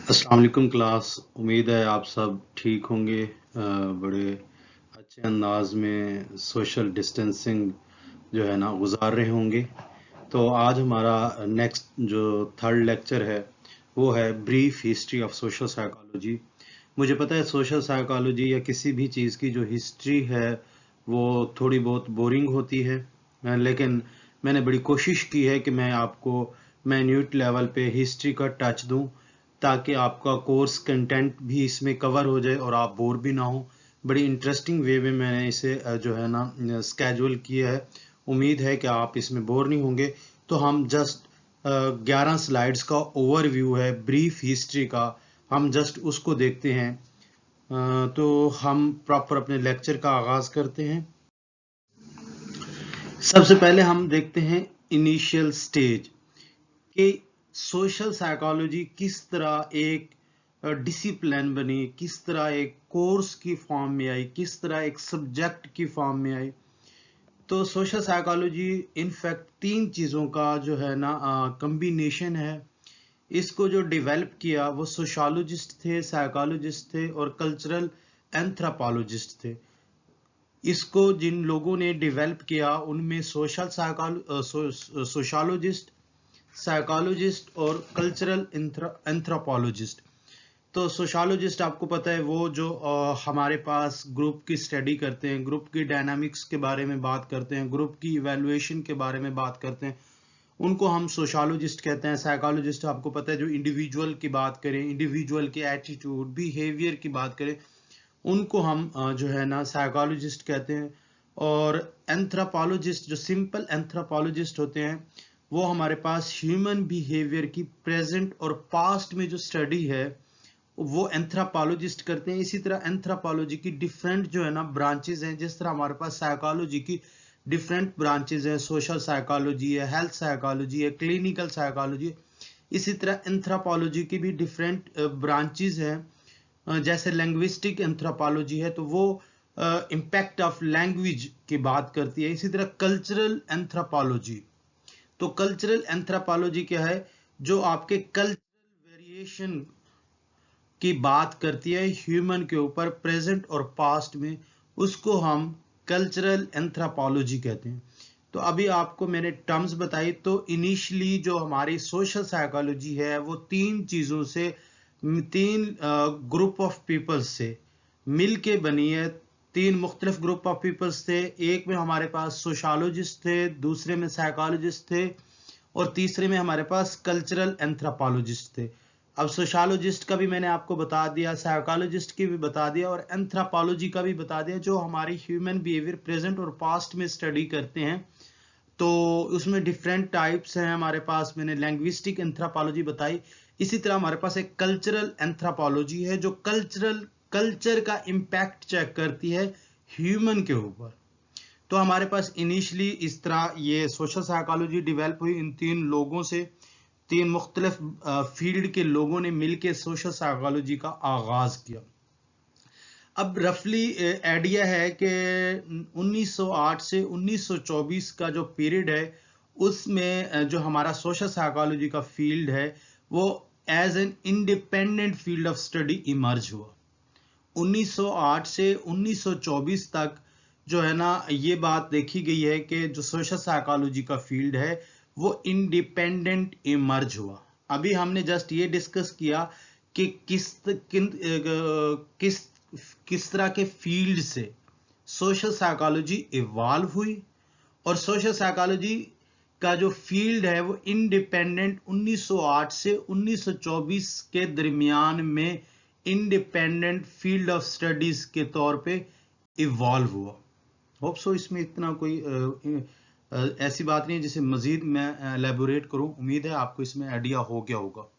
अस्सलाम वालेकुम क्लास। उम्मीद है आप सब ठीक होंगे। बड़े अच्छे अंदाज में सोशल डिस्टेंसिंग जो है ना गुजार रहे होंगे। तो आज हमारा नेक्स्ट जो थर्ड लेक्चर है वो है brief history of social psychology. मुझे पता है सोशल साइकोलॉजी या किसी भी चीज़ की जो हिस्ट्री है वो थोड़ी बहुत बोरिंग होती है, लेकिन मैंने बड़ी कोशिश की है कि मैं आपको मैन्यूट लेवल पे हिस्ट्री का टच दूं ताकि आपका कोर्स कंटेंट भी इसमें कवर हो जाए और आप बोर भी ना हो। बड़ी इंटरेस्टिंग वे में मैंने इसे जो है ना स्केड्यूल किया है। उम्मीद है कि आप इसमें बोर नहीं होंगे। तो हम जस्ट 11 स्लाइड्स का ओवरव्यू है ब्रीफ हिस्ट्री का, हम जस्ट उसको देखते हैं। तो हम प्रॉपर अपने लेक्चर का आगाज करते हैं। सबसे पहले हम देखते हैं इनिशियल स्टेज कि सोशल साइकोलॉजी किस तरह एक डिसिप्लिन बनी, किस तरह एक कोर्स की फॉर्म में आई, किस तरह एक सब्जेक्ट की फॉर्म में आई। तो सोशल साइकोलॉजी इनफैक्ट तीन चीज़ों का जो है ना कम्बिनेशन है। इसको जो डेवलप किया वो सोशोलॉजिस्ट थे, साइकोलॉजिस्ट थे और कल्चरल एंथ्रोपोलॉजिस्ट थे। इसको जिन लोगों ने डेवलप किया उनमें सोशोलॉजिस्ट, साइकोलॉजिस्ट और कल्चरल एंथ्रोपोलॉजिस्ट। तो सोशोलॉजिस्ट आपको पता है वो जो हमारे पास ग्रुप की स्टडी करते हैं, ग्रुप की डायनामिक्स के बारे में बात करते हैं, ग्रुप की इवैल्यूएशन के बारे में बात करते हैं, उनको हम सोशोलॉजिस्ट कहते हैं। साइकोलॉजिस्ट आपको पता है जो इंडिविजुअल की बात करें, इंडिविजुअल के एटीट्यूड बिहेवियर की बात करें, उनको हम जो है ना साइकोलॉजिस्ट कहते हैं। और एंथ्रोपोलॉजिस्ट जो सिंपल एंथ्रोपोलॉजिस्ट होते हैं वो हमारे पास ह्यूमन बिहेवियर की प्रेजेंट और पास्ट में जो स्टडी है वो एंथ्रोपोलॉजिस्ट करते हैं। इसी तरह एंथ्रोपोलॉजी की डिफरेंट जो है ना ब्रांचेस हैं, जिस तरह हमारे पास साइकोलॉजी की डिफरेंट ब्रांचेस हैं, सोशल साइकोलॉजी है, हेल्थ साइकोलॉजी है, क्लिनिकल साइकोलॉजी है, इसी तरह एंथ्रोपोलॉजी की भी डिफरेंट ब्रांचेस हैं। जैसे लैंग्विस्टिक एंथ्रोपोलॉजी है तो वो इम्पैक्ट ऑफ लैंग्वेज की बात करती है। इसी तरह कल्चरल एंथ्रोपोलॉजी, तो कल्चरल एंथ्रोपोलॉजी क्या है, जो आपके कल्चरल वेरिएशन की बात करती है ह्यूमन के ऊपर प्रेजेंट और पास्ट में, उसको हम कल्चरल एंथ्रोपोलॉजी कहते हैं। तो अभी आपको मैंने टर्म्स बताई। तो इनिशियली जो हमारी सोशल साइकोलॉजी है वो तीन चीजों से, तीन ग्रुप ऑफ पीपल्स से मिल के बनी है। तीन मुख्तलिफ ग्रुप ऑफ पीपल्स थे, एक में हमारे पास सोशोलॉजिस्ट थे, दूसरे में साइकोलॉजिस्ट थे और तीसरे में हमारे पास कल्चरल एंथ्रोपोलॉजिस्ट थे। अब सोशोलॉजिस्ट का भी मैंने आपको बता दिया, साइकोलॉजिस्ट की भी बता दिया और एंथ्रोपोलॉजी का भी बता दिया, जो हमारी ह्यूमन बिहेवियर प्रेजेंट और पास्ट में स्टडी करते हैं। तो उसमें डिफरेंट टाइप्स हैं हमारे पास। मैंने लैंग्विस्टिक एंथ्रोपोलॉजी बताई। इसी तरह हमारे पास एक कल्चरल एंथ्रोपोलॉजी है जो कल्चर का इम्पैक्ट चेक करती है ह्यूमन के ऊपर। तो हमारे पास इनिशियली इस तरह ये सोशल साइकोलॉजी डेवलप हुई इन तीन लोगों से। तीन मुख्तलिफ फील्ड के लोगों ने मिलकर सोशल साइकोलॉजी का आगाज किया। अब रफली आइडिया है कि 1908 से 1924 का जो पीरियड है उसमें जो हमारा सोशल साइकोलॉजी का फील्ड है वो as an independent field of study emerge हुआ। 1908 से 1924 तक जो है ना ये बात देखी गई है कि जो सोशल साइकोलॉजी का फील्ड है वो इंडिपेंडेंट इमर्ज हुआ। अभी हमने जस्ट ये डिस्कस किया कि किस तरह के फील्ड से सोशल साइकोलॉजी इवॉल्व हुई और सोशल साइकोलॉजी का जो फील्ड है वो इंडिपेंडेंट 1908 से 1924 के दरमियान में इंडिपेंडेंट फील्ड ऑफ स्टडीज के तौर पे इवॉल्व हुआ। होप सो इसमें इतना कोई ऐसी बात नहीं है जिसे मजीद मैं एलेबोरेट करूं। उम्मीद है आपको इसमें आइडिया हो गया होगा।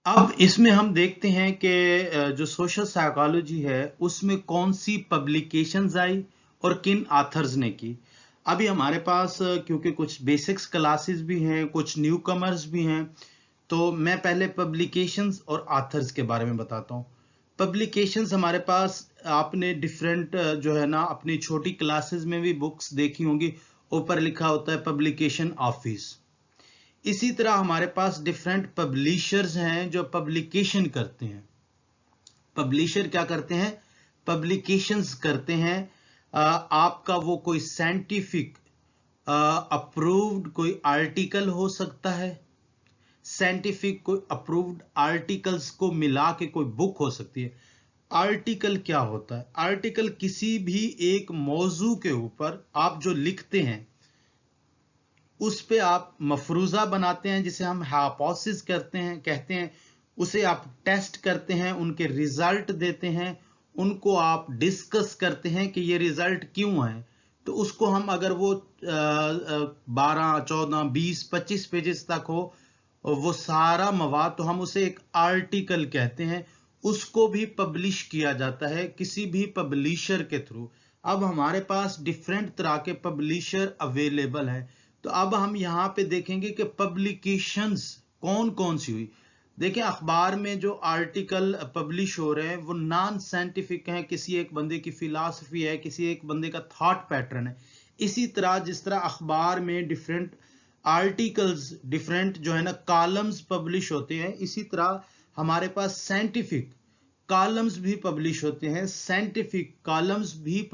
अब इसमें हम देखते हैं कि जो सोशल साइकोलॉजी है उसमें कौन सी पब्लिकेशंस आई और किन ऑथर्स ने की। अभी हमारे पास क्योंकि कुछ बेसिक्स क्लासेस भी हैं, कुछ न्यू कमर्स भी हैं, तो मैं पहले पब्लिकेशंस और ऑथर्स के बारे में बताता हूँ। पब्लिकेशंस हमारे पास आपने डिफरेंट जो है ना अपनी छोटी क्लासेस में भी बुक्स देखी होंगी, ऊपर लिखा होता है पब्लिकेशन ऑफिस। इसी तरह हमारे पास डिफरेंट पब्लिशर्स हैं जो पब्लिकेशन करते हैं। पब्लिशर क्या करते हैं? पब्लिकेशंस करते हैं। आपका वो कोई साइंटिफिक अप्रूव्ड कोई आर्टिकल हो सकता है, साइंटिफिक कोई अप्रूव्ड आर्टिकल्स को मिला के कोई बुक हो सकती है। आर्टिकल क्या होता है? आर्टिकल किसी भी एक मौजू के ऊपर आप जो लिखते हैं उस पे आप मफरूजा बनाते हैं, जिसे हम हाइपोथेसिस कहते हैं। उसे आप टेस्ट करते हैं, उनके रिजल्ट देते हैं, उनको आप डिस्कस करते हैं कि ये रिजल्ट क्यों है। तो उसको हम अगर वो 12, 14, 20, 25 पेजेस तक हो वो सारा मवाद, तो हम उसे एक आर्टिकल कहते हैं। उसको भी पब्लिश किया जाता है किसी भी पब्लिशर के थ्रू। अब हमारे पास डिफरेंट तरह के पब्लिशर अवेलेबल हैं। तो अब हम यहाँ पे देखेंगे कि पब्लिकेशंस कौन कौन सी हुई। देखिए, अखबार में जो आर्टिकल पब्लिश हो रहे हैं वो नॉन साइंटिफिक हैं, किसी एक बंदे की फिलॉसफी है, किसी एक बंदे का थॉट पैटर्न है। इसी तरह जिस तरह अखबार में डिफरेंट आर्टिकल्स, डिफरेंट जो है ना कॉलम्स पब्लिश होते हैं, इसी तरह हमारे पास साइंटिफिक कॉलम्स भी पब्लिश होते हैं, साइंटिफिक कॉलम्स भी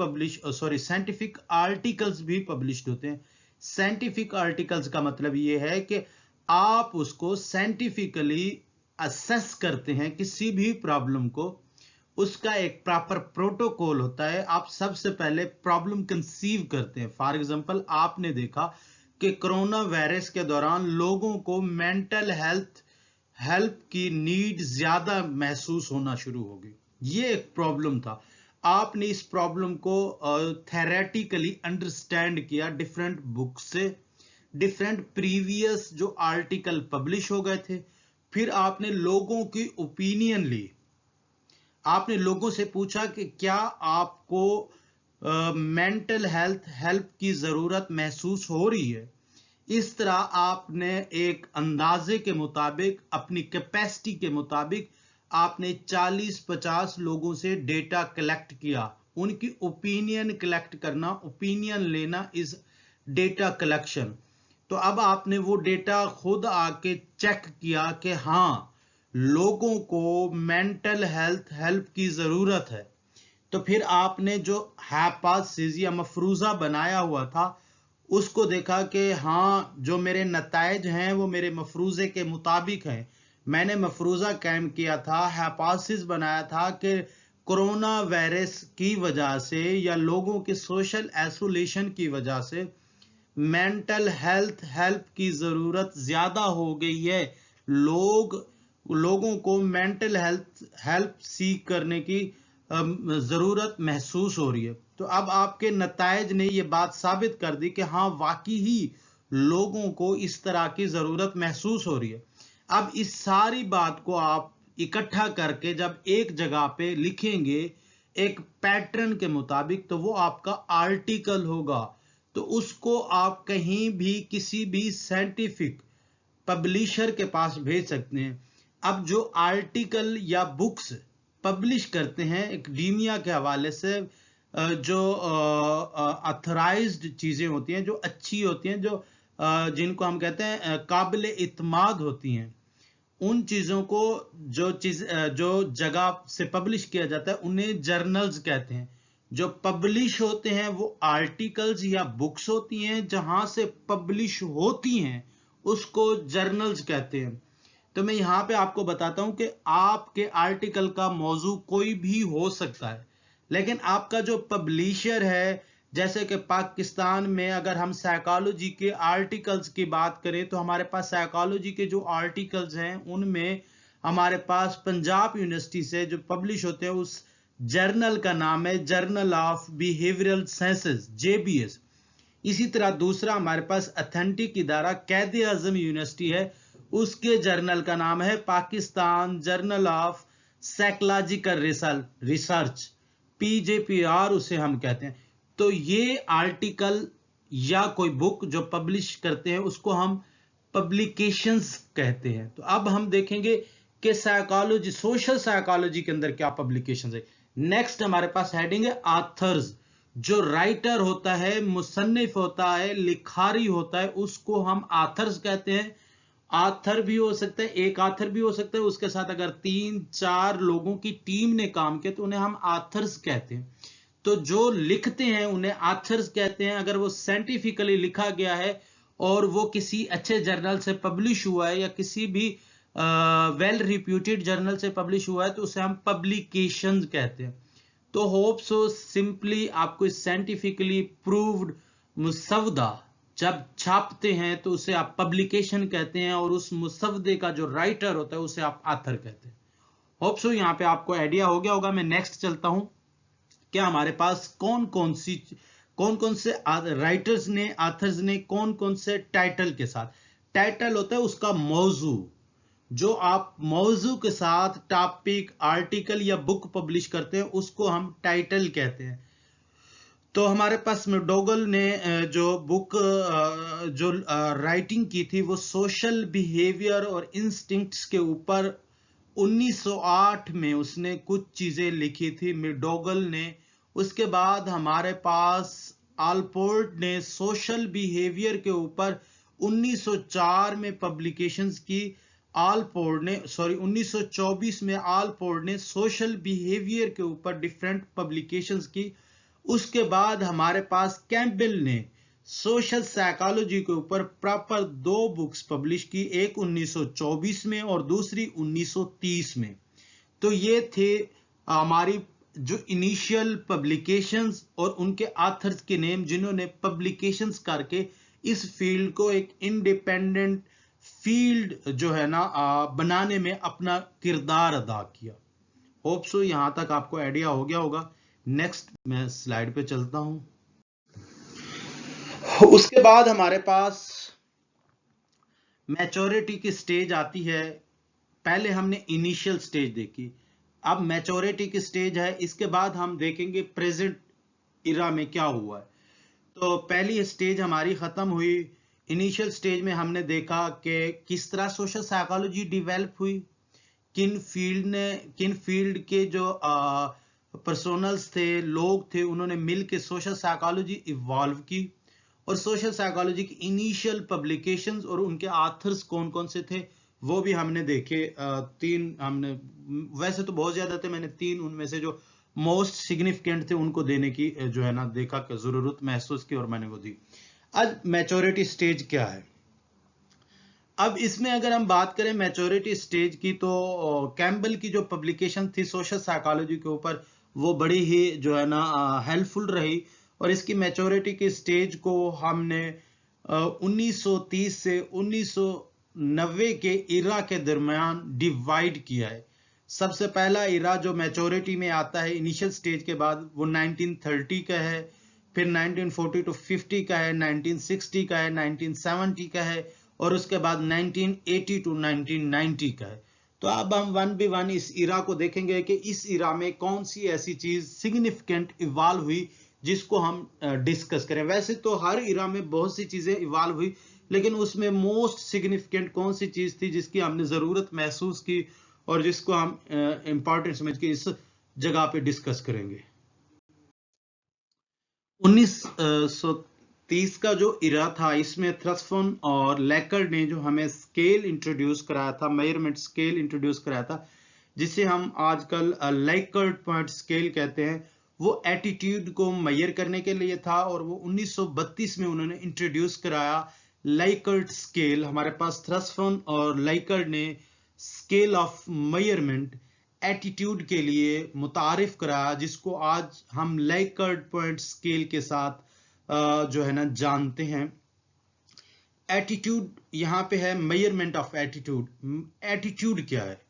साइंटिफिक आर्टिकल्स भी पब्लिश होते हैं। साइंटिफिक आर्टिकल्स का मतलब ये है कि आप उसको साइंटिफिकली असेस करते हैं किसी भी प्रॉब्लम को। उसका एक प्रॉपर प्रोटोकॉल होता है। आप सबसे पहले प्रॉब्लम कंसीव करते हैं। फॉर एग्जांपल, आपने देखा कि कोरोना वायरस के दौरान लोगों को मेंटल हेल्प की नीड ज्यादा महसूस होना शुरू हो गई। ये एक प्रॉब्लम था। आपने इस प्रॉब्लम को थेरेटिकली अंडरस्टैंड किया डिफरेंट बुक से, डिफरेंट प्रीवियस जो आर्टिकल पब्लिश हो गए थे। फिर आपने लोगों की ओपिनियन ली। आपने लोगों से पूछा कि क्या आपको मेंटल हेल्प की जरूरत महसूस हो रही है। इस तरह आपने एक अंदाजे के मुताबिक, अपनी कैपेसिटी के मुताबिक आपने 40-50 लोगों से डेटा कलेक्ट किया। उनकी ओपिनियन कलेक्ट करना, ओपिनियन लेना इज डेटा कलेक्शन। तो अब आपने वो डेटा खुद आके चेक किया कि हाँ, लोगों को मेंटल हेल्प की जरूरत है। तो फिर आपने जो हाइपोथेसिस या मफरूजा बनाया हुआ था उसको देखा कि हाँ, जो मेरे नतायज हैं वो मेरे मफरूजे के मुताबिक हैं। मैंने मफरूजा कायम किया था, हाइपोथेसिस बनाया था कि कोरोना वायरस की वजह से या लोगों के सोशल आइसोलेशन की वजह से मेंटल हेल्प की जरूरत ज्यादा हो गई है। लोगों को मेंटल हेल्प सीख करने की जरूरत महसूस हो रही है। तो अब आपके नतायज ने ये बात साबित कर दी कि हाँ, वाकई ही लोगों को इस तरह की जरूरत महसूस हो रही है। अब इस सारी बात को आप इकट्ठा करके जब एक जगह पे लिखेंगे एक पैटर्न के मुताबिक, तो वो आपका आर्टिकल होगा। तो उसको आप कहीं भी किसी भी साइंटिफिक पब्लिशर के पास भेज सकते हैं। अब जो आर्टिकल या बुक्स पब्लिश करते हैं एकेडमिया के हवाले से, जो ऑथराइज्ड चीजें होती हैं, जो अच्छी होती हैं, जो जिनको हम कहते हैं काबिल इत्माद होती हैं, उन चीजों को जो जगह से पब्लिश किया जाता है उन्हें जर्नल्स कहते हैं। जो पब्लिश होते हैं वो आर्टिकल्स या बुक्स होती हैं, जहां से पब्लिश होती हैं उसको जर्नल्स कहते हैं। तो मैं यहां पे आपको बताता हूं कि आपके आर्टिकल का मौजू कोई भी हो सकता है, लेकिन आपका जो पब्लिशर है, जैसे कि पाकिस्तान में अगर हम साइकोलॉजी के आर्टिकल्स की बात करें तो हमारे पास साइकोलॉजी के जो आर्टिकल्स हैं उनमें हमारे पास पंजाब यूनिवर्सिटी से जो पब्लिश होते हैं उस जर्नल का नाम है journal of behavioural sciences, JBS। इसी तरह दूसरा हमारे पास अथेंटिक इदारा कैद आजम यूनिवर्सिटी है, उसके जर्नल का नाम है Pakistan journal of psychological research, PJPR उसे हम कहते हैं। तो ये आर्टिकल या कोई बुक जो पब्लिश करते हैं उसको हम पब्लिकेशंस कहते हैं। तो अब हम देखेंगे कि साइकोलॉजी, सोशल साइकोलॉजी के अंदर क्या पब्लिकेशंस है। नेक्स्ट हमारे पास हेडिंग है ऑथर्स। जो राइटर होता है, मुसन्निफ होता है, लिखारी होता है, उसको हम ऑथर्स कहते हैं। आथर भी हो सकता है, एक आथर भी हो सकता है, उसके साथ अगर 3-4 लोगों की टीम ने काम किया तो उन्हें हम आथर्स कहते हैं। तो जो लिखते हैं उन्हें आथर्स कहते हैं। अगर वो साइंटिफिकली लिखा गया है और वो किसी अच्छे जर्नल से पब्लिश हुआ है या किसी भी वेल रिप्यूटेड जर्नल से पब्लिश हुआ है तो उसे हम पब्लिकेशंस कहते हैं। तो होप सो सिंपली आपको इस साइंटिफिकली प्रूव्ड मुसवदा जब छापते हैं तो उसे आप पब्लिकेशन कहते हैं और उस मुसवदे का जो राइटर होता है उसे आप आथर कहते हैं। होप सो यहाँ पे आपको आइडिया हो गया होगा। मैं नेक्स्ट चलता हूं। क्या हमारे पास कौन कौन से राइटर्स ने, आथर्स ने कौन कौन से टाइटल के साथ। टाइटल होता है उसका मौजू, जो आप मौजू के साथ टॉपिक, आर्टिकल या बुक पब्लिश करते हैं उसको हम टाइटल कहते हैं। तो हमारे पास मैकडोगल ने जो बुक जो राइटिंग की थी वो सोशल बिहेवियर और इंस्टिंक्ट्स के ऊपर 1908 में उसने कुछ चीजें लिखी थी मैकडोगल ने। उसके बाद हमारे पास आलपोर्ट ने सोशल बिहेवियर के ऊपर 1904 में पब्लिकेशंस की। 1924 में आलपोर्ट ने सोशल बिहेवियर के ऊपर डिफरेंट पब्लिकेशंस की। उसके बाद हमारे पास कैम्पबेल ने सोशल साइकोलॉजी के ऊपर प्रॉपर 2 बुक्स पब्लिश की, एक 1924 में और दूसरी 1930 में। तो ये थे हमारी जो इनिशियल पब्लिकेशंस और उनके ऑथर्स के नेम जिन्होंने पब्लिकेशंस करके इस फील्ड को एक इंडिपेंडेंट फील्ड जो है ना बनाने में अपना किरदार अदा किया। होप सो यहां तक आपको आइडिया हो गया होगा। नेक्स्ट मैं स्लाइड पे चलता हूं। उसके बाद हमारे पास मैच्योरिटी की स्टेज आती है। पहले हमने इनिशियल स्टेज देखी, अब मैच्योरिटी की स्टेज है। इसके बाद हम देखेंगे प्रेजेंट इरा में क्या हुआ है। तो पहली स्टेज हमारी खत्म हुई। इनिशियल स्टेज में हमने देखा कि किस तरह सोशल साइकोलॉजी डेवलप हुई, किन फील्ड के जो पर्सोनल्स थे, लोग थे, उन्होंने मिलकर सोशल साइकोलॉजी इवॉल्व की। और सोशल साइकोलॉजी की इनिशियल पब्लिकेशंस और उनके ऑथर्स कौन कौन से थे वो भी हमने देखे। 3 हमने, वैसे तो बहुत ज्यादा थे, मैंने 3 उनमें से जो मोस्ट सिग्निफिकेंट थे उनको देने की जो है ना देखा कि जरूरत महसूस की और मैंने वो दी। अब मैच्योरिटी स्टेज क्या है। अब इसमें अगर हम बात करें मैच्योरिटी स्टेज की तो कैम्पबेल की जो पब्लिकेशन थी सोशल साइकोलॉजी के ऊपर वो बड़ी ही जो है ना हेल्पफुल रही। और इसकी मैच्योरिटी की स्टेज को हमने 1930 से 1990 के इरा के दरमियान डिवाइड किया है। सबसे पहला इरा जो मैच्योरिटी में आता है इनिशियल स्टेज के बाद वो 1930 का है, फिर 1940 टू 50 का है, 1960 का है, 1970 का है और उसके बाद 1980 टू 1990 का है। तो अब हम 1 by 1 इस इरा को देखेंगे कि इस इरा में कौन सी ऐसी चीज सिग्निफिकेंट इवॉल्व हुई जिसको हम डिस्कस करें। वैसे तो हर इरा में बहुत सी चीजें इवॉल्व हुई, लेकिन उसमें मोस्ट सिग्निफिकेंट कौन सी चीज थी जिसकी हमने जरूरत महसूस की और जिसको हम इंपॉर्टेंट समझ के इस जगह पे डिस्कस करेंगे। 1930 का जो इरा था इसमें थ्रसफोन और लेकर्ड ने जो हमें स्केल इंट्रोड्यूस कराया था, मेजरमेंट स्केल इंट्रोड्यूस कराया था, जिसे हम आजकल लेकर्ड पॉइंट स्केल कहते हैं। वो एटीट्यूड को मेजर करने के लिए था और वो 1932 में उन्होंने इंट्रोड्यूस कराया लेकर्ड स्केल। हमारे पास थ्रसफोन और लेकर्ड ने स्केल ऑफ मेजरमेंट एटीट्यूड के लिए मुतारिफ कराया, जिसको आज हम लेकर्ड पॉइंट स्केल के साथ जो है ना जानते हैं। एटीट्यूड यहां पे है, मेजरमेंट ऑफ एटीट्यूड। एटीट्यूड क्या है?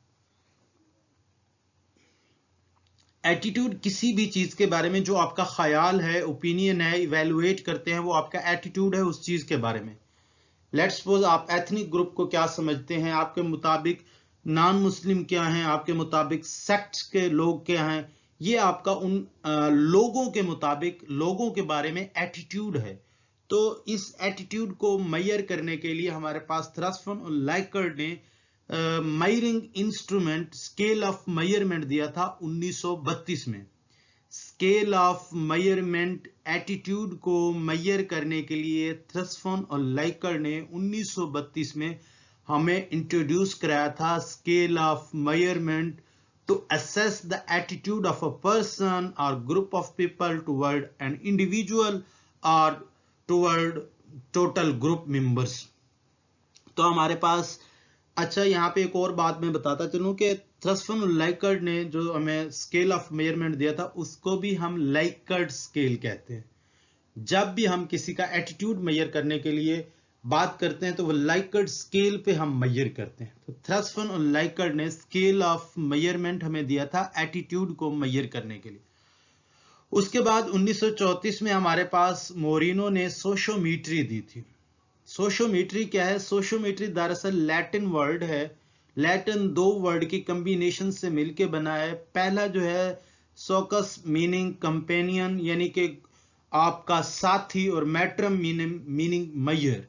एटीट्यूड किसी भी चीज के बारे में जो आपका ख्याल है, ओपिनियन है, इवेलुएट करते हैं, वो आपका एटीट्यूड है उस चीज के बारे में। लेट्स सपोज आप एथनिक ग्रुप को क्या समझते हैं, आपके मुताबिक नॉन मुस्लिम क्या हैं, आपके मुताबिक सेक्ट के लोग क्या हैं, ये आपका उन लोगों के मुताबिक लोगों के बारे में एटीट्यूड है। तो इस एटीट्यूड को मेजर करने के लिए हमारे पास थ्रसफोन और लेकर्ड ने measuring instrument scale of measurement दिया था 1932 में। स्केल ऑफ मेजरमेंट एटीट्यूड को मेजर करने के लिए थ्रसफोन और लेकर्ड ने 1932 में हमें इंट्रोड्यूस कराया था scale of measurement to assess the attitude of a person or group of people toward an individual or toward total group members। तो हमारे पास, अच्छा यहाँ पे एक और बात मैं बताता चलूं कि थ्रसफन और लाइकर्ट ने जो हमें स्केल ऑफ मेजरमेंट दिया था उसको भी हम लाइकर्ट स्केल कहते हैं। जब भी हम किसी का एटीट्यूड मेजर करने के लिए बात करते हैं तो वो लाइकर्ट स्केल पे हम मेजर करते हैं। तो थ्रसफन और लाइकर्ट ने स्केल ऑफ मेजरमेंट हमें दिया था एटीट्यूड को मेजर करने के लिए। उसके बाद 1934 में हमारे पास मोरिनो ने सोशियोमेट्री दी थी। सोशियोमेट्री क्या है? सोशियोमेट्री दरअसल लैटिन वर्ड है, लैटिन दो वर्ड की कॉम्बिनेशन से मिलके बना है। पहला जो है सोकस मीनिंग कंपेनियन यानी कि आपका साथी, और मैट्रम मीनिंग मेजर।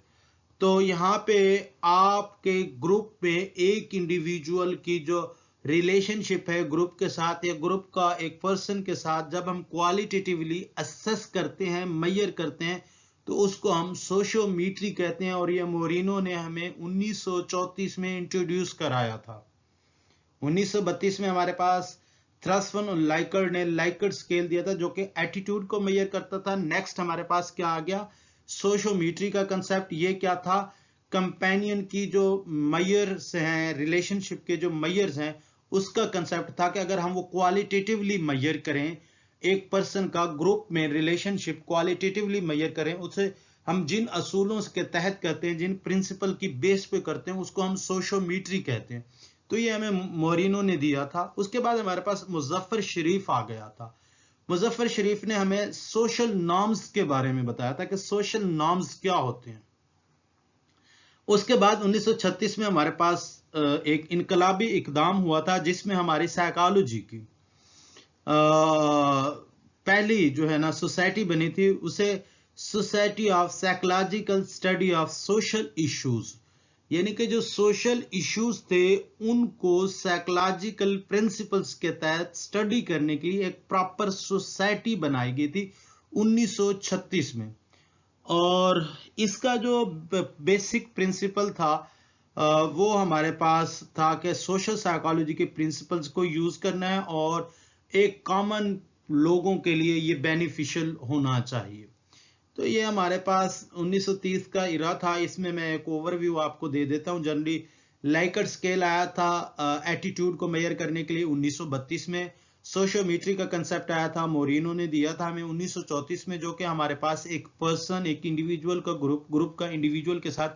तो यहाँ पे आपके ग्रुप में एक इंडिविजुअल की जो रिलेशनशिप है ग्रुप के साथ या ग्रुप का एक पर्सन के साथ, जब हम क्वालिटेटिवली असेस करते हैं, मेजर करते हैं, तो उसको हम सोशियोमेट्री कहते हैं। और ये मोरिनो ने हमें 1934 में इंट्रोड्यूस कराया था। 1932 में हमारे पास थ्रसफन और लाइकर्ट ने लाइकर्ट स्केल दिया था जो कि एटीट्यूड को मेजर करता था। नेक्स्ट हमारे पास क्या आ गया? सोशियोमेट्री का कंसेप्ट। ये क्या था? कंपेनियन की जो मेजर्स हैं, रिलेशनशिप के जो मेजर्स हैं, उसका कंसेप्ट था कि अगर हम वो क्वालिटेटिवली मेजर करें, एक पर्सन का ग्रुप में रिलेशनशिप क्वालिटेटिवली मेजर करें, उसे हम जिन असूलों के तहत करते हैं, जिन प्रिंसिपल की बेस पे करते हैं, उसको हम सोशियोमेट्री कहते हैं। तो ये हमें मोरिनो ने दिया था। उसके बाद हमारे पास मुजफ्फर शरीफ आ गया था। मुजफ्फर शरीफ ने हमें सोशल नॉर्म्स के बारे में बताया था कि सोशल नॉर्म्स क्या होते हैं। उसके बाद 1936 में हमारे पास एक इनकलाबी इकदाम हुआ था जिसमें हमारी साइकोलॉजी की पहली जो है ना सोसाइटी बनी थी, उसे society of psychological study of social issues, यानी कि जो सोशल इश्यूज थे उनको साइकोलॉजिकल प्रिंसिपल्स के तहत स्टडी करने के लिए एक प्रॉपर सोसाइटी बनाई गई थी 1936 में। और इसका जो बेसिक प्रिंसिपल था वो हमारे पास था कि सोशल साइकोलॉजी के प्रिंसिपल्स को यूज करना है और एक कॉमन लोगों के लिए ये बेनिफिशियल होना चाहिए। तो ये हमारे पास 1930 का इरा था। इसमें मैं एक ओवरव्यू आपको दे देता हूं। जनरली लाइकर्ट स्केल आया था एटीट्यूड को मेजर करने के लिए 1932 में। सोशियोमेट्री का कंसेप्ट आया था, मोरिनो ने दिया था हमें 1934 में, जो कि हमारे पास एक पर्सन, एक इंडिविजुअल का ग्रुप का इंडिविजुअल के साथ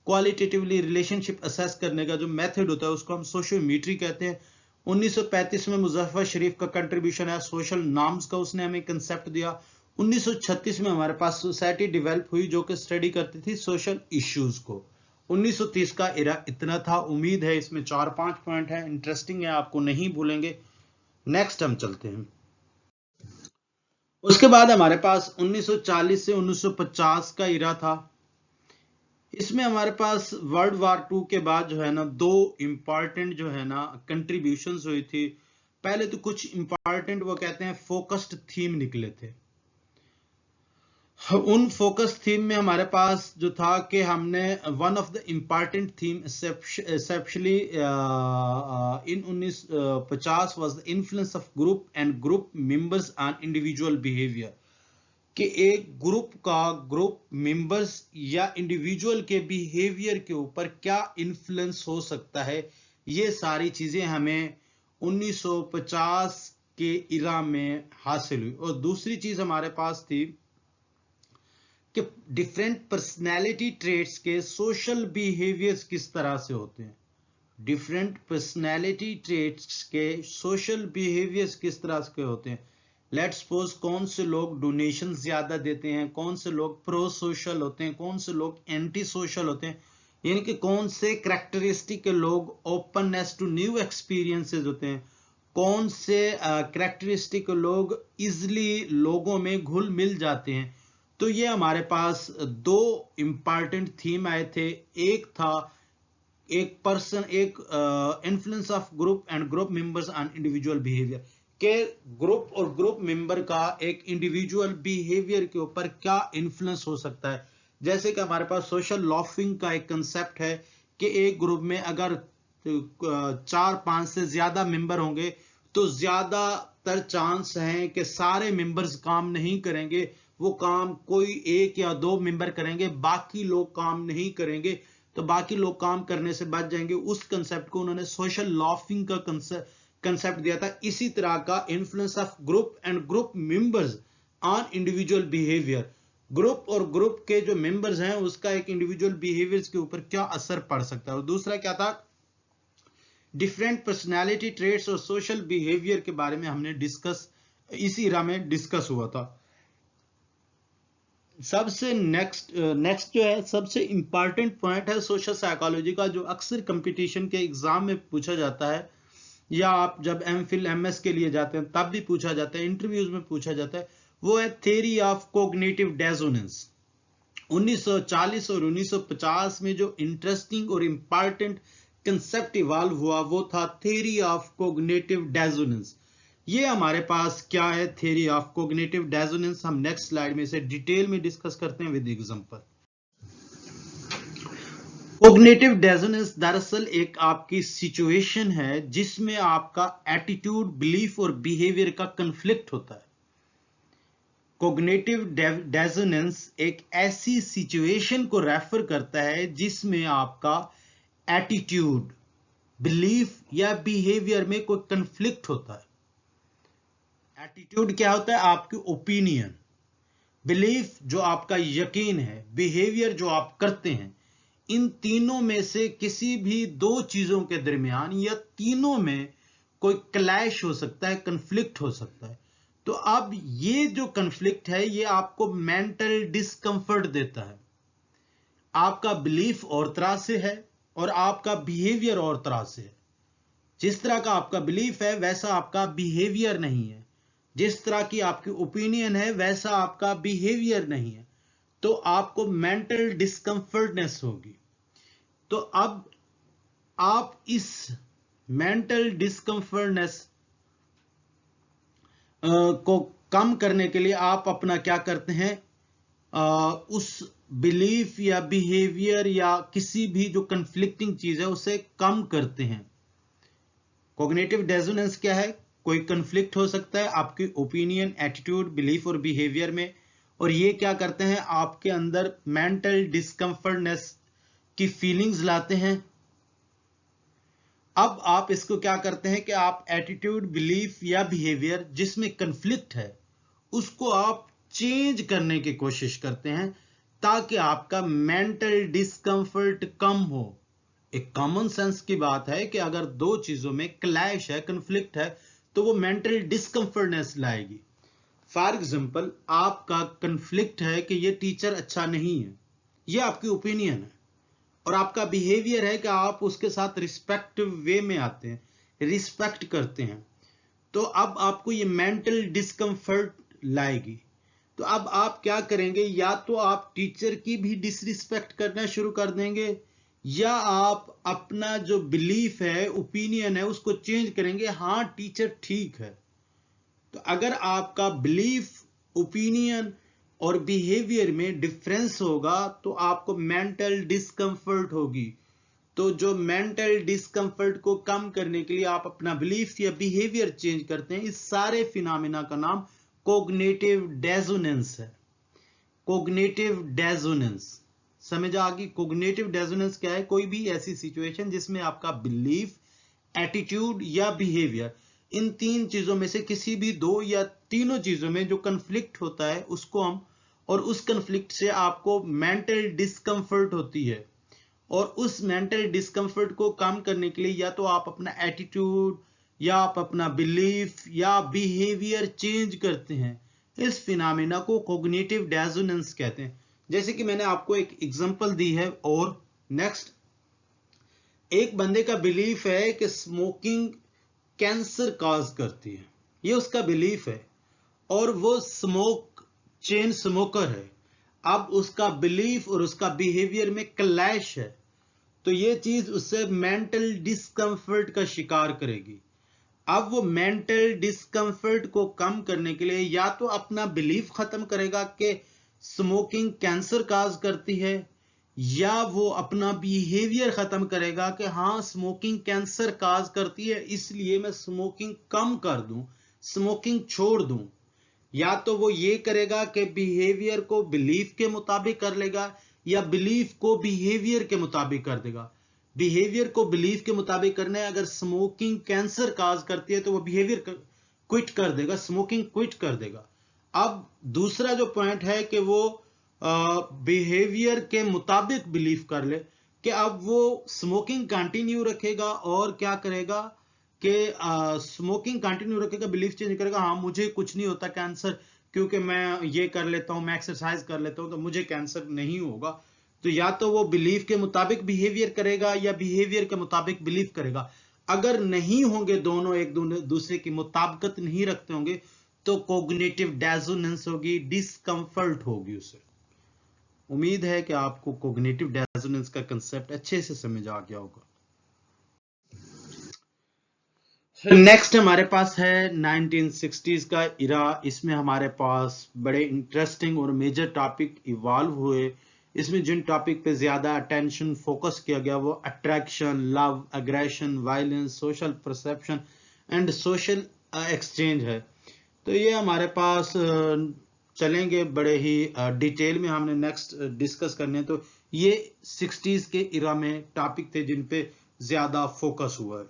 क्वालिटेटिवली रिलेशनशिप असेस करने का जो मेथड होता है उसको हम सोशियोमेट्री कहते हैं। 1935 में मुजफ्फर शरीफ का कंट्रीब्यूशन है सोशल नॉर्म्स का, उसने हमें कंसेप्ट दिया। 1936 में हमारे पास सोसाइटी डेवलप हुई जो कि स्टडी करती थी सोशल इश्यूज को। 1930 का इरा इतना था। उम्मीद है इसमें 4-5 पॉइंट है, इंटरेस्टिंग है, आपको नहीं भूलेंगे। नेक्स्ट हम चलते हैं। उसके बाद हमारे पास 1940 से 1950 का इरा था। इसमें हमारे पास वर्ल्ड वार 2 के बाद जो है ना दो इंपॉर्टेंट जो है ना कंट्रीब्यूशंस हुई थी। पहले तो कुछ इंपॉर्टेंट वो कहते हैं फोकस्ड थीम निकले थे। उन फोकस थीम में हमारे पास जो था कि हमने one of the important theme exceptionally in 1950 was the influence of group and group members on individual behaviour, कि एक ग्रुप का ग्रुप मेंबर्स या इंडिविजुअल के बिहेवियर के ऊपर क्या इन्फ्लुएंस हो सकता है। ये सारी चीजें हमें 1950 के इरा में हासिल हुई। और दूसरी चीज हमारे पास थी कि डिफरेंट पर्सनैलिटी ट्रेट्स के सोशल बिहेवियर्स किस तरह से होते हैं। डिफरेंट पर्सनैलिटी ट्रेट्स के सोशल बिहेवियर्स किस तरह के होते हैं। लेट्स सपोज कौन से लोग डोनेशन ज्यादा देते हैं, कौन से लोग प्रो सोशल होते हैं, कौन से लोग एंटी सोशल होते हैं, यानी कि कौन से कैरेक्टरिस्टिक के लोग ओपननेस टू न्यू एक्सपीरियंसेस होते हैं, कौन से कैरेक्टरिस्टिक लोग इजिली लोगों में घुल मिल जाते हैं। तो ये हमारे पास दो इंपॉर्टेंट थीम आए थे। एक था एक पर्सन, एक influence of group and group members on individual behaviour, के ग्रुप और ग्रुप मेंबर का एक इंडिविजुअल बिहेवियर के ऊपर क्या इन्फ्लुएंस हो सकता है। जैसे कि हमारे पास सोशल लॉफिंग का एक कंसेप्ट है कि एक ग्रुप में अगर 4-5 से ज्यादा मेंबर होंगे तो ज्यादातर चांस हैं कि सारे मेंबर्स काम नहीं करेंगे, वो काम कोई 1 या 2 मेंबर करेंगे, बाकी लोग काम नहीं करेंगे, तो बाकी लोग काम करने से बच जाएंगे। उस कंसेप्ट को उन्होंने सोशल लॉफिंग का कंसेप्ट दिया था। इसी तरह का influence of group and group members on individual behaviour, group और ग्रुप के जो मेंबर्स हैं उसका एक इंडिविजुअल बिहेवियर्स के ऊपर क्या असर पड़ सकता है। और दूसरा क्या था, डिफरेंट पर्सनालिटी ट्रेट्स और सोशल बिहेवियर के बारे में हमने डिस्कस, इसी इरा में डिस्कस हुआ था। सबसे नेक्स्ट जो है सबसे इंपॉर्टेंट पॉइंट है सोशल साइकोलॉजी का, जो अक्सर कंपटीशन के एग्जाम में पूछा जाता है, या आप जब एमफिल एमएस के लिए जाते हैं तब भी पूछा जाता है, इंटरव्यूज में पूछा जाता है, वो है थ्योरी ऑफ कॉग्निटिव डिसोनेंस। 1940 और 1950 में जो इंटरेस्टिंग और इंपॉर्टेंट कंसेप्ट इवॉल्व हुआ वो था थ्योरी ऑफ कॉग्निटिव डिसोनेंस। ये हमारे पास क्या है, थ्योरी ऑफ कॉग्निटिव डिसोनेंस। हम नेक्स्ट स्लाइड में इसे डिटेल में डिस्कस करते हैं विद एग्जांपल। कॉग्निटिव डिसोनेंस दरअसल एक आपकी सिचुएशन है जिसमें आपका एटीट्यूड, बिलीफ और बिहेवियर का कन्फ्लिक्ट होता है। कॉग्निटिव डिसोनेंस एक ऐसी सिचुएशन को रेफर करता है जिसमें आपका एटीट्यूड, बिलीफ या बिहेवियर में कोई कन्फ्लिक्ट होता है। एटीट्यूड क्या होता है, आपकी ओपिनियन, बिलीफ जो आपका यकीन है, बिहेवियर जो आप करते हैं। इन तीनों में से किसी भी दो चीजों के दरमियान या तीनों में कोई क्लैश हो सकता है, कन्फ्लिक्ट हो सकता है। तो अब ये जो कन्फ्लिक्ट है ये आपको मेंटल डिस्कंफर्ट देता है। आपका बिलीफ और तरह से है और आपका बिहेवियर और तरह से है। जिस तरह का आपका बिलीफ है वैसा आपका बिहेवियर नहीं है, जिस तरह की आपकी ओपिनियन है वैसा आपका बिहेवियर नहीं है, तो आपको मेंटल डिस्कंफर्टनेस होगी। तो अब आप इस मेंटल डिस्कंफर्टनेस को कम करने के लिए आप अपना क्या करते हैं, उस बिलीफ या बिहेवियर या किसी भी जो कंफ्लिक्टिंग चीज है उसे कम करते हैं। कॉग्निटिव डिसोनेंस क्या है, कोई कंफ्लिक्ट हो सकता है आपकी ओपिनियन, एटीट्यूड, बिलीफ और बिहेवियर में, और ये क्या करते हैं, आपके अंदर मेंटल डिस्कंफर्टनेस की फीलिंग्स लाते हैं। अब आप इसको क्या करते हैं कि आप एटीट्यूड, बिलीफ या बिहेवियर जिसमें कंफ्लिक्ट है उसको आप चेंज करने की कोशिश करते हैं ताकि आपका मेंटल डिस्कंफर्ट कम हो। एक कॉमन सेंस की बात है कि अगर दो चीजों में क्लैश है, कंफ्लिक्ट है, तो वो मेंटल डिस्कंफर्टनेस लाएगी। फॉर एग्जांपल, आपका कंफ्लिक्ट है कि ये टीचर अच्छा नहीं है, ये आपकी ओपिनियन है, और आपका बिहेवियर है कि आप उसके साथ रिस्पेक्टिव वे में आते हैं, रिस्पेक्ट करते हैं। तो अब आपको ये मेंटल डिस्कंफर्ट लाएगी। तो अब आप क्या करेंगे, या तो आप टीचर की भी डिसरिस्पेक्ट करना शुरू कर देंगे, या आप अपना जो बिलीफ है, ओपिनियन है, उसको चेंज करेंगे। हाँ, टीचर ठीक है। तो अगर आपका बिलीफ, ओपिनियन और बिहेवियर में डिफरेंस होगा तो आपको मेंटल डिस्कंफर्ट होगी। तो जो मेंटल डिस्कंफर्ट को कम करने के लिए आप अपना बिलीफ या बिहेवियर चेंज करते हैं, इस सारे फिनोमेना का नाम कॉग्निटिव डिसोनेंस है। कॉग्निटिव डिसोनेंस समझ आ गई। कॉग्निटिव डिसोनेंस क्या है, कोई भी ऐसी सिचुएशन जिसमें आपका बिलीफ, एटीट्यूड या बिहेवियर, इन तीन चीजों में से किसी भी दो या तीनों चीजों में जो कंफ्लिक्ट होता है उसको हम, और उस कंफ्लिक्ट से आपको मेंटल डिस्कंफर्ट होती है, और उस मेंटल डिस्कंफर्ट को कम करने के लिए या तो आप अपना एटीट्यूड या आप अपना बिलीफ या बिहेवियर चेंज करते हैं। इस फिनोमेना को कॉग्निटिव डिसोनेंस कहते हैं। जैसे कि मैंने आपको एक एग्जांपल दी है। और नेक्स्ट, एक बंदे का बिलीफ है कि स्मोकिंग कैंसर कॉज करती है, ये उसका बिलीफ है, और वो चेन स्मोकर है। अब उसका बिलीफ और उसका बिहेवियर में क्लैश है, तो ये चीज उससे मेंटल डिस्कंफर्ट का शिकार करेगी। अब वो मेंटल डिस्कंफर्ट को कम करने के लिए या तो अपना बिलीफ खत्म करेगा कि स्मोकिंग कैंसर काज करती है, या वो अपना बिहेवियर खत्म करेगा कि हाँ स्मोकिंग कैंसर काज करती है इसलिए मैं स्मोकिंग कम कर दूं, स्मोकिंग छोड़ दूं। या तो वो ये करेगा कि बिहेवियर को बिलीफ के मुताबिक कर लेगा या बिलीफ को बिहेवियर के मुताबिक कर देगा। बिहेवियर को बिलीफ के मुताबिक करना है, अगर स्मोकिंग कैंसर काज करती है तो वो बिहेवियर क्विट कर देगा, स्मोकिंग क्विट कर देगा। अब दूसरा जो पॉइंट है कि वो बिहेवियर के मुताबिक बिलीव कर ले कि अब वो स्मोकिंग कंटिन्यू रखेगा और क्या करेगा कि स्मोकिंग कंटिन्यू रखेगा, बिलीफ चेंज करेगा, हाँ मुझे कुछ नहीं होता कैंसर क्योंकि मैं ये कर लेता हूं, मैं एक्सरसाइज कर लेता हूं तो मुझे कैंसर नहीं होगा। तो या तो वो बिलीफ के मुताबिक बिहेवियर करेगा या बिहेवियर के मुताबिक बिलीव करेगा। अगर नहीं होंगे दोनों एक दूसरे की मुताबिकत नहीं रखते होंगे तो कोग्निटिव डिसोनेंस होगी, डिस्कंफर्ट होगी उसे। उम्मीद है कि आपको कोग्निटिव डिसोनेंस का कंसेप्ट अच्छे से समझ आ गया होगा। नेक्स्ट हमारे पास है 1960s का इरा। इसमें हमारे पास बड़े इंटरेस्टिंग और मेजर टॉपिक इवॉल्व हुए। इसमें जिन टॉपिक पे ज्यादा अटेंशन फोकस किया गया वो attraction, love, aggression, violence, social perception and social exchange है। तो ये हमारे पास चलेंगे बड़े ही डिटेल में, हमने नेक्स्ट डिस्कस करने। तो ये 60s के इरा में टॉपिक थे जिन पे ज्यादा फोकस हुआ है।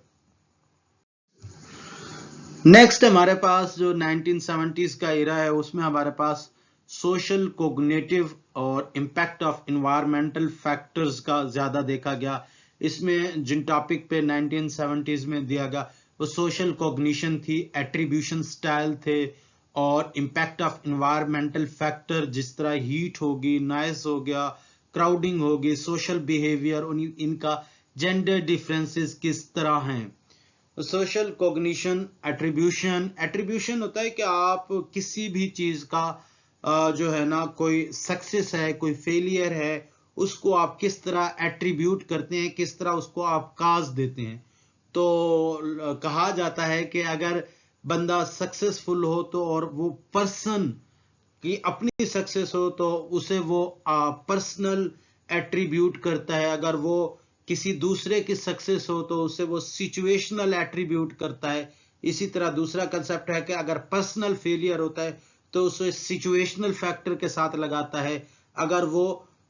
नेक्स्ट हमारे पास जो 1970s का इरा है उसमें हमारे पास सोशल, कोग्निटिव और इम्पैक्ट ऑफ इन्वायरमेंटल फैक्टर्स का ज्यादा देखा गया। इसमें जिन टॉपिक पे 1970s में दिया गया वो सोशल कॉग्निशन थी, एट्रीब्यूशन स्टाइल थे और इम्पैक्ट ऑफ इन्वायरमेंटल फैक्टर जिस तरह हीट होगी, नॉइज हो गया, क्राउडिंग होगी, सोशल बिहेवियर, इनका जेंडर डिफरेंसेस किस तरह हैं। सोशल कॉग्निशन, एट्रीब्यूशन होता है कि आप किसी भी चीज का जो है ना, कोई सक्सेस है, कोई फेलियर है, उसको आप किस तरह एट्रीब्यूट करते हैं, किस तरह उसको आप काज देते हैं। तो कहा जाता है कि अगर बंदा सक्सेसफुल हो तो और वो पर्सन की अपनी सक्सेस हो तो उसे वो पर्सनल एट्रीब्यूट करता है। अगर वो किसी दूसरे की सक्सेस हो तो उसे वो सिचुएशनल एट्रीब्यूट करता है। इसी तरह दूसरा कंसेप्ट है कि अगर पर्सनल फेलियर होता है तो उसे सिचुएशनल फैक्टर के साथ लगाता है। अगर वो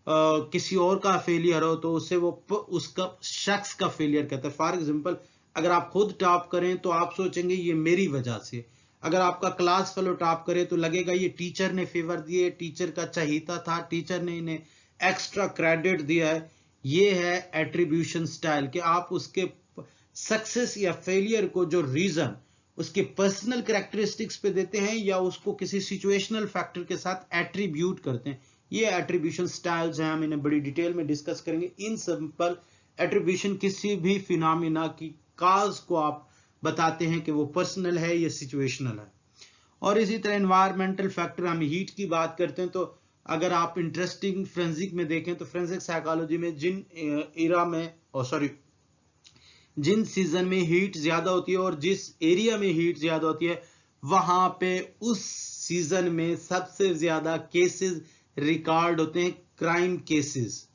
किसी और का फेलियर हो तो उसे वो उसका शख्स का फेलियर कहता है। फॉर एग्जांपल अगर आप खुद टॉप करें तो आप सोचेंगे ये मेरी वजह से। अगर आपका क्लास फेलो टॉप करे तो लगेगा ये टीचर ने फेवर दिए, टीचर का चाहिता था, टीचर ने इन्हें एक्स्ट्रा क्रेडिट दिया है। ये है एट्रीब्यूशन स्टाइल कि आप उसके सक्सेस या फेलियर को जो रीजन उसके पर्सनल कैरेक्टरिस्टिक्स पे देते हैं या उसको किसी सिचुएशनल फैक्टर के साथ एट्रीब्यूट करते हैं। ये एट्रीब्यूशन स्टाइल्स हैं, हम इन्हें बड़ी डिटेल में डिस्कस करेंगे। इन सिंपल एट्रीब्यूशन किसी भी फिनोमिना की काज को आप बताते हैं कि वो पर्सनल है या सिचुएशनल है। और इसी तरह एनवायरमेंटल फैक्टर, हम हीट की बात करते हैं तो अगर आप इंटरेस्टिंग फ्रेंजिक में देखें तो फ्रेंजिक साइकोलॉजी में जिन इरा में जिन सीजन में हीट ज्यादा होती है और जिस एरिया में हीट ज्यादा होती है वहां पे उस सीजन में सबसे ज्यादा केसेस रिकॉर्ड होते हैं, क्राइम केसेस,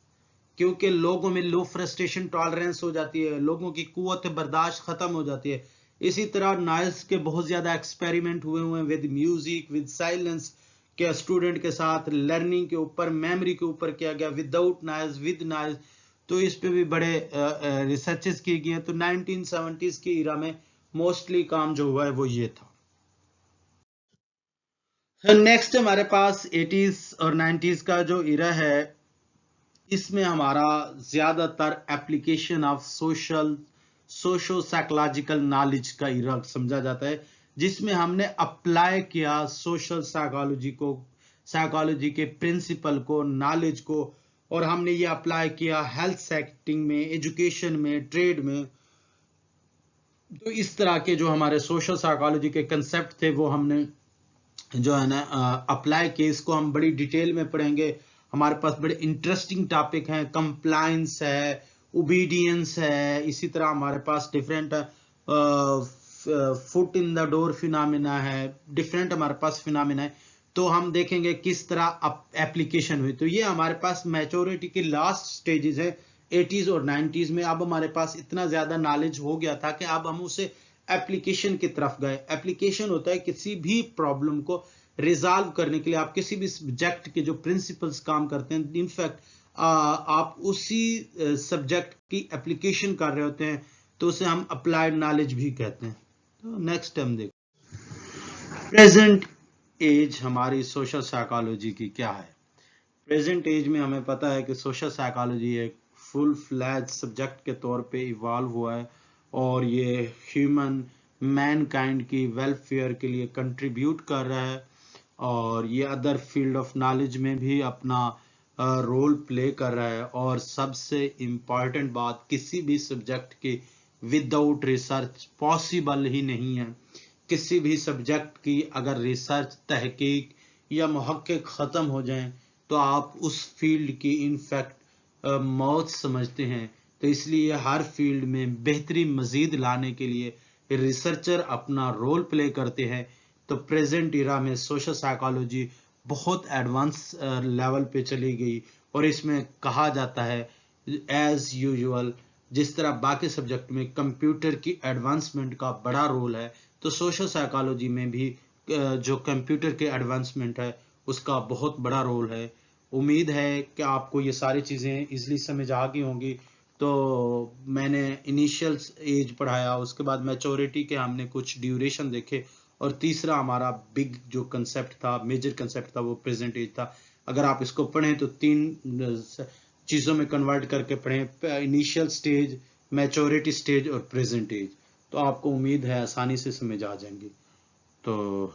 क्योंकि लोगों में लो फ्रस्ट्रेशन टॉलरेंस हो जाती है, लोगों की कुव्वत बर्दाश्त खत्म हो जाती है। इसी तरह नॉइज के बहुत ज्यादा एक्सपेरिमेंट हुए हैं विद म्यूजिक, विद साइलेंस के स्टूडेंट के साथ, लर्निंग के ऊपर, मेमोरी के ऊपर किया गया, विदाउट नॉइज, विद नॉइज। तो इस पे भी बड़े रिसर्चेस किए गए हैं। तो 1970s की इरा में मोस्टली काम जो हुआ है वो ये था। नेक्स्ट हमारे पास 80s और 90s का जो इरा है इसमें हमारा ज्यादातर application of socio psychological knowledge का इरा समझा जाता है, जिसमें हमने अप्लाई किया सोशल साइकोलॉजी को, साइकोलॉजी के प्रिंसिपल को, नॉलेज को, और हमने ये अप्लाई किया हेल्थ सेक्टिंग में, एजुकेशन में, ट्रेड में। तो इस तरह के जो हमारे सोशल साइकोलॉजी के कंसेप्ट थे वो हमने जो है ना अप्लाई किए। इसको हम बड़ी डिटेल में पढ़ेंगे। हमारे पास बड़े इंटरेस्टिंग टॉपिक हैं, कंप्लायंस है, ओबीडियंस है, इसी तरह हमारे पास different foot in the door phenomena है, डिफरेंट हमारे पास फिनोमिना है। तो हम देखेंगे किस तरह एप्लीकेशन हुई। तो ये हमारे पास मैच्योरिटी के लास्ट स्टेजेस है 80s और 90s में। अब हमारे पास इतना ज्यादा नॉलेज हो गया था कि अब हम उसे एप्लीकेशन की तरफ गए। एप्लीकेशन होता है किसी भी प्रॉब्लम को रिजॉल्व करने के लिए, आप किसी भी सब्जेक्ट के जो प्रिंसिपल्स काम करते हैं, इनफैक्ट आप उसी सब्जेक्ट की एप्लीकेशन कर रहे होते हैं, तो उसे हम अप्लाइड नॉलेज भी कहते हैं। तो नेक्स्ट हम देखें प्रेजेंट एज हमारी सोशल साइकोलॉजी की क्या है। प्रेजेंट एज में हमें पता है कि सोशल साइकोलॉजी एक फुल फ्लैज सब्जेक्ट के तौर पे इवॉल्व हुआ है और ये ह्यूमन मैनकाइंड की वेलफेयर के लिए कंट्रीब्यूट कर रहा है और ये अदर फील्ड ऑफ नॉलेज में भी अपना रोल प्ले कर रहा है। और सबसे इम्पॉर्टेंट बात, किसी भी सब्जेक्ट की विदाउट रिसर्च पॉसिबल ही नहीं है। किसी भी सब्जेक्ट की अगर रिसर्च, तहकीक या मुहक्किक ख़त्म हो जाए तो आप उस फील्ड की इनफैक्ट मौत समझते हैं। तो इसलिए हर फील्ड में बेहतरी मज़ीद लाने के लिए रिसर्चर अपना रोल प्ले करते हैं। तो प्रेजेंट इरा में सोशल साइकोलॉजी बहुत एडवांस लेवल पे चली गई और इसमें कहा जाता है एज यूजुअल, जिस तरह बाकी सब्जेक्ट में कंप्यूटर की एडवांसमेंट का बड़ा रोल है, तो सोशल साइकोलॉजी में भी जो कंप्यूटर के एडवांसमेंट है उसका बहुत बड़ा रोल है। उम्मीद है कि आपको ये सारी चीज़ें इजीली समझ आ गई होंगी। तो मैंने इनिशियल एज पढ़ाया, उसके बाद मैच्योरिटी के हमने कुछ ड्यूरेशन देखे और तीसरा हमारा बिग जो कंसेप्ट था, मेजर कंसेप्ट था, वो प्रेजेंट एज था। अगर आप इसको पढ़ें तो 3 चीज़ों में कन्वर्ट करके पढ़ें, इनिशियल स्टेज, मैच्योरिटी स्टेज और प्रेजेंट एज, तो आपको उम्मीद है आसानी से समझ आ जाएंगी। तो